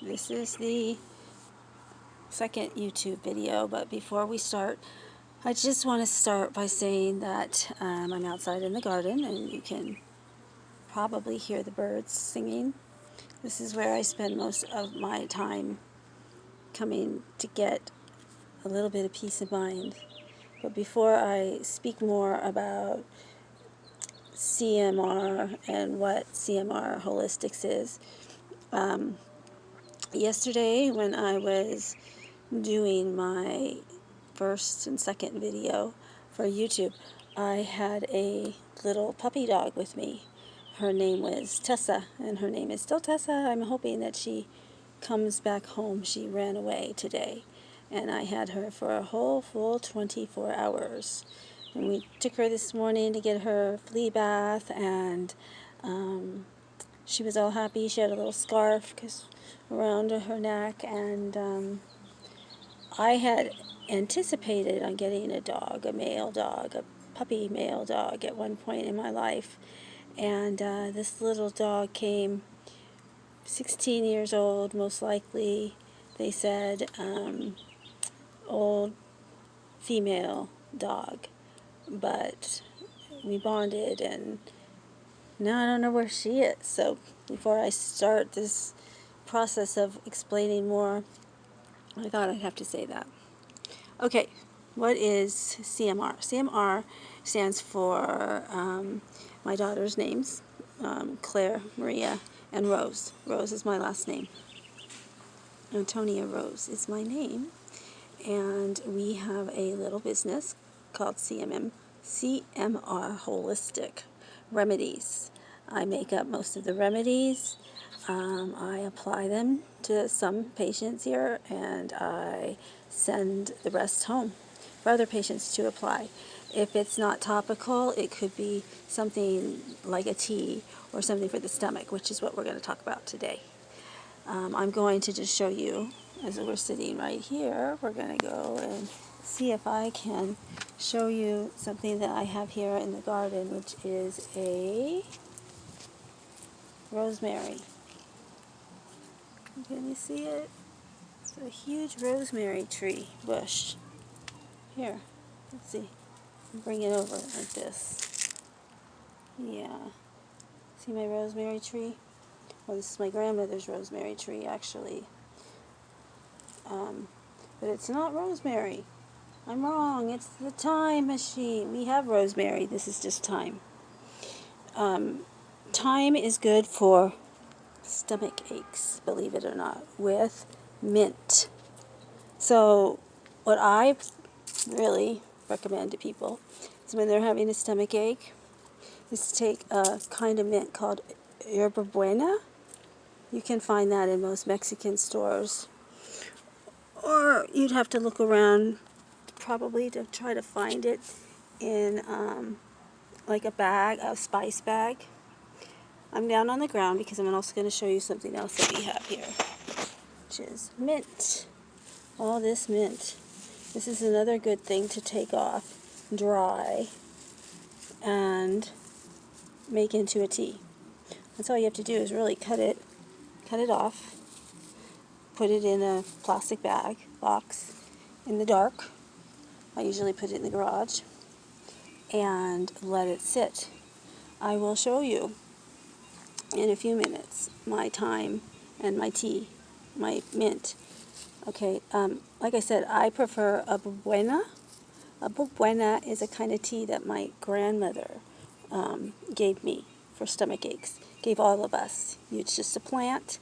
This is the second YouTube video, but before we start, I just want to start by saying that I'm outside in the garden and you can probably hear the birds singing. This is where I spend most of my time coming to get a little bit of peace of mind. But before I speak more about CMR and what CMR Holistics is, yesterday when I was doing my first and second video for YouTube, I had a little puppy dog with me. Her name was Tessa, and her name is still Tessa. I'm hoping that she comes back home. She ran away today, and I had her for a whole full 24 hours. And we took her this morning to get her flea bath, and she was all happy. She had a little scarf around her neck, and I had anticipated on getting a dog, a male dog, a puppy male dog at one point in my life. And this little dog came 16 years old, most likely, they said, old female dog. But we bonded, and now I don't know where she is. So before I start this process of explaining more, I thought I'd have to say that. Okay, what is CMR? CMR stands for my daughter's names, Claire, Maria, and Rose. Rose is my last name. Antonia Rose is my name. And we have a little business called CMR Holistic Remedies. I make up most of the remedies. I apply them to some patients here, and I send the rest home for other patients to apply. If it's not topical, it could be something like a tea or something for the stomach, which is what we're going to talk about today. I'm going to just show you, as we're sitting right here, we're going to go and see if I can show you something that I have here in the garden, which is a rosemary. Can you see it? It's a huge rosemary tree bush. Here, let's see. Bring it over like this. Yeah. See my rosemary tree? Well, this is my grandmother's rosemary tree, actually. But it's not rosemary. I'm wrong. It's the thyme machine. We have rosemary. This is just thyme. Thyme is good for stomach aches, believe it or not, with mint. So what I really recommend to people is when they're having a stomach ache is to take a kind of mint called Yerba Buena. You can find that in most Mexican stores. Or you'd have to look around probably to try to find it in like a bag, a spice bag. I'm down on the ground because I'm also going to show you something else that we have here, which is mint. All this mint. This is another good thing to take off, dry, and make into a tea. That's all you have to do is really cut it off, put it in a plastic bag, box, in the dark. I usually put it in the garage, and let it sit. I will show you in a few minutes my thyme and my tea, my mint. Okay, like I said, I prefer a buena. A buena is a kind of tea that my grandmother gave me for stomach aches. Gave all of us. It's just a plant.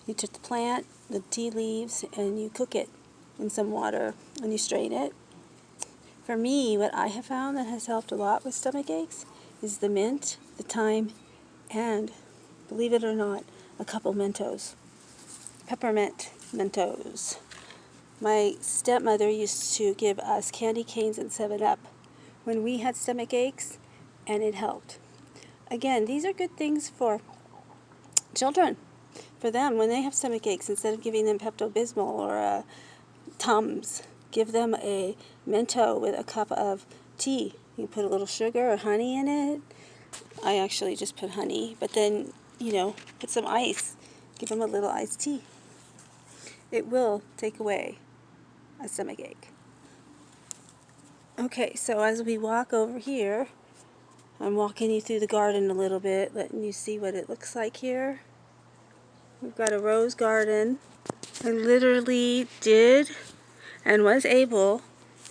You took the plant, the tea leaves, and you cook it in some water, and you strain it. For me, what I have found that has helped a lot with stomach aches is the mint, the thyme, and, believe it or not, a couple Mentos. Peppermint Mentos. My stepmother used to give us candy canes and 7-Up when we had stomach aches, and it helped. Again, these are good things for children. For them, when they have stomach aches, instead of giving them Pepto-Bismol or Tums, give them a Mento with a cup of tea. You put a little sugar or honey in it. I actually just put honey, but then, put some ice. Give them a little iced tea. it will take away a stomach ache. Okay, so as we walk over here, I'm walking you through the garden a little bit, letting you see what it looks like here. We've got a rose garden. I literally did and was able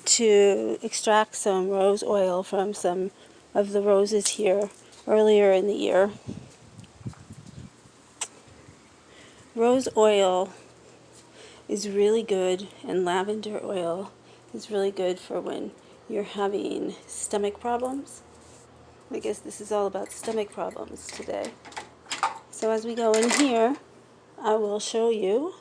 to extract some rose oil from some of the roses here earlier in the year. Rose oil is really good, and lavender oil is really good for when you're having stomach problems. I guess this is all about stomach problems today. So as we go in here, I will show you.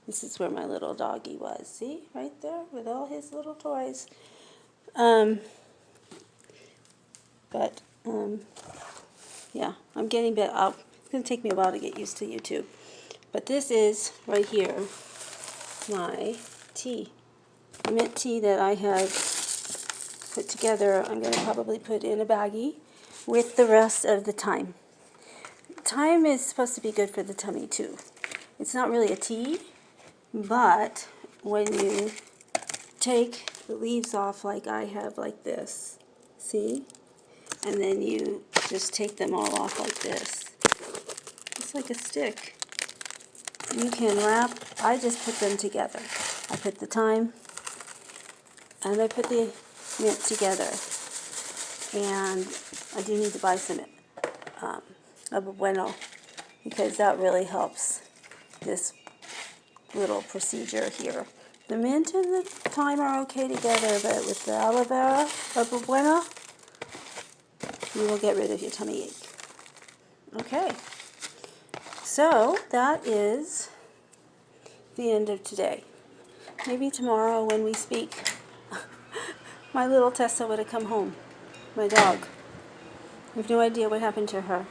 This is where my little doggy was. See? Right there with all his little toys. Yeah, I'm getting better. It's going to take me a while to get used to YouTube. But this is, right here, my tea. The mint tea that I had put together, I'm going to probably put in a baggie with the rest of the thyme. Thyme is supposed to be good for the tummy too. It's not really a tea, but when you take the leaves off like I have, like this, see? And then you just take them all off like this. It's like a stick. You can wrap, I just put them together. I put the thyme and I put the mint together. And I do need to buy some bueno, because that really helps this little procedure here. The mint and the thyme are okay together, but with the aloe vera or bueno, you will get rid of your tummy ache. Okay, so that is the end of today. Maybe tomorrow when we speak, my little Tessa would have come home, my dog. I have no idea what happened to her.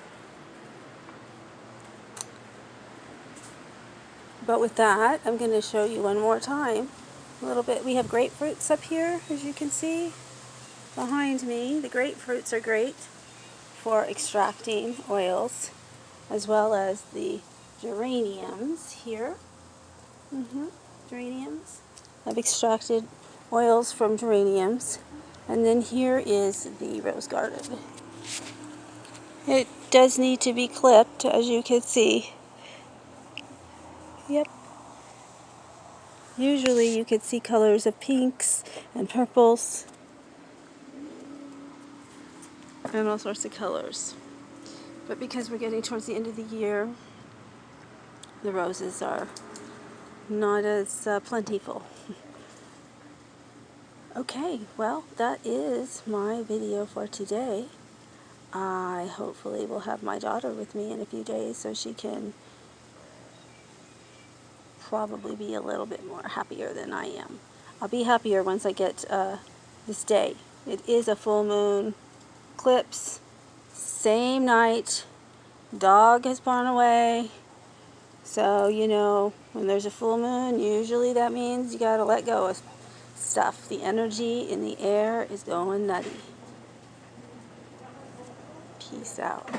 But with that, I'm going to show you one more time a little bit. We have grapefruits up here, as you can see behind me. The grapefruits are great for extracting oils, as well as the geraniums here. Geraniums. I've extracted oils from geraniums. And then here is the rose garden. It does need to be clipped, as you can see. Yep. Usually you could see colors of pinks and purples and all sorts of colors. But because we're getting towards the end of the year, the roses are not as plentiful. Okay, well, that is my video for today. I hopefully will have my daughter with me in a few days so she can probably be a little bit more happier than I am. I'll be happier once I get this day. It is a full moon eclipse, same night, dog has gone away. So, you know, when there's a full moon, usually that means you gotta let go of stuff. The energy in the air is going nutty. Peace out.